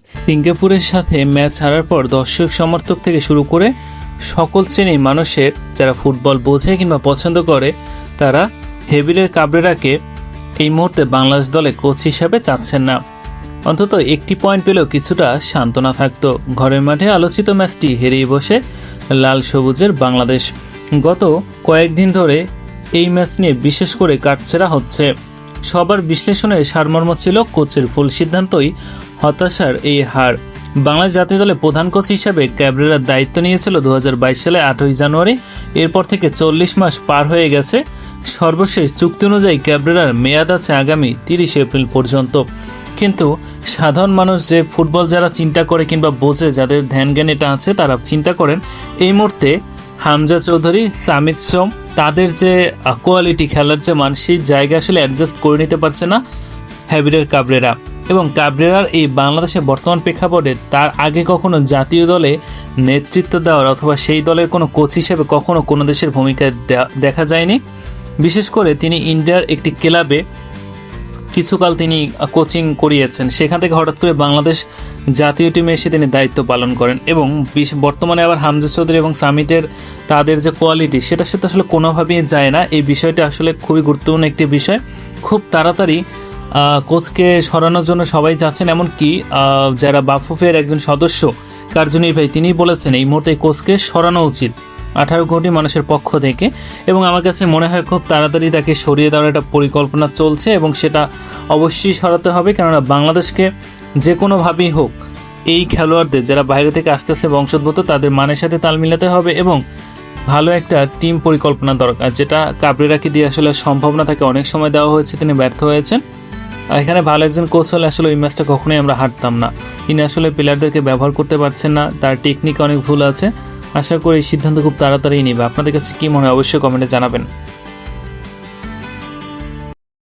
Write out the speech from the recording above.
সিঙ্গাপুরের সাথে ম্যাচ হারার পর দর্শক সমর্থক থেকে শুরু করে সকল শ্রেণীর মানুষের যারা ফুটবল বোঝে কিংবা পছন্দ করে তারা হেভিরের কাবরেরাকে এই মুহূর্তে বাংলাদেশ দলে কোচ হিসাবে চাচ্ছেন না। অন্তত একটি পয়েন্ট পেলেও কিছুটা সান্ত্বনা থাকতো। ঘরের মাঠে আলোচিত ম্যাচটি হেরিয়ে বসে লাল সবুজের বাংলাদেশ। গত কয়েকদিন ধরে এই ম্যাচ নিয়ে বিশেষ করে কাটছেড়া হচ্ছে। সবার বিশ্লেষণের সারমর্ম ছিল কোচের ভুল সিদ্ধান্তই হতাশার এই হার। বাংলাদেশ জাতীয় দলে প্রধান কোচ হিসাবে ক্যাবরেরার দায়িত্ব নিয়েছিল 2022 সালে 8ই জানুয়ারি। এরপর থেকে 40 মাস পার হয়ে গেছে। সর্বশেষ চুক্তি অনুযায়ী ক্যাবরেরার মেয়াদ আছে আগামী 30 এপ্রিল পর্যন্ত। কিন্তু সাধারণ মানুষ যে ফুটবল যারা চিন্তা করে কিংবা বোঝে, যাদের ধ্যান জ্ঞান এটা আছে, তারা চিন্তা করেন এই মুহূর্তে হামজা চৌধুরী, সামিত সোম, তাদের যে কোয়ালিটি, খেলার যে মানসিক জায়গা আসলে অ্যাডজাস্ট করে নিতে পারছে না হেভিরের কাবরেরা। এবং কাবরেরার এই বাংলাদেশের বর্তমান প্রেক্ষাপটে তার আগে কখনো জাতীয় দলে নেতৃত্ব দেওয়ার অথবা সেই দলের কোনো কোচ হিসেবে কখনো কোনো দেশের ভূমিকা দেখা যায়নি। বিশেষ করে তিনি ইন্ডিয়ার একটি ক্লাবে কিছুকাল তিনি কোচিং করিয়েছেন, সেখান থেকে হঠাৎ করে বাংলাদেশ জাতীয় টিমে এসে তিনি দায়িত্ব পালন করেন। এবং বর্তমানে আবার হামজা চৌধুরী এবং সামিতের তাদের যে কোয়ালিটি, সেটার সাথে আসলে কোনোভাবেই যায় না। এই বিষয়টা আসলে খুবই গুরুত্বপূর্ণ একটি বিষয়। খুব তাড়াতাড়ি কোচকে সরানোর জন্য সবাই যাচ্ছেন। এমনকি যারা বাফুফের একজন সদস্য কার্যনির্বাহী, তিনিই বলেছেন এই মুহূর্তে কোচকে সরানো উচিত 18 কোটি মানুষের পক্ষ থেকে। এবং আমার কাছে মনে হয় খুব তাড়াতাড়ি তাকে সরিয়ে দেওয়ার একটা পরিকল্পনা চলছে এবং সেটা অবশ্যই সরাতে হবে। কেননা বাংলাদেশকে যে কোনোভাবেই হোক এই খেলোয়াড়দের যারা বাইরে থেকে আসতেছে বংশোদ্ভূত, তাদের মানের সাথে তাল মিলাতে হবে এবং ভালো একটা টিম পরিকল্পনা দরকার, যেটা কাবরেরাকে দিয়ে আসলে সম্ভব না। তাকে অনেক সময় দেওয়া হয়েছে, তিনি ব্যর্থ হয়েছেন। এখানে ভালো একজন কোচ হলে আসলে ওই ম্যাচটা কখনোই আমরা হারতাম না। তিনি আসলে প্লেয়ারদেরকে ব্যবহার করতে পারছেন না, তার টেকনিক অনেক ভুল আছে। আশা করি এই সিদ্ধান্ত খুব তাড়াতাড়ি নেবে। আপনাদের কাছে কী মনে হয় অবশ্যই কমেন্টে জানাবেন।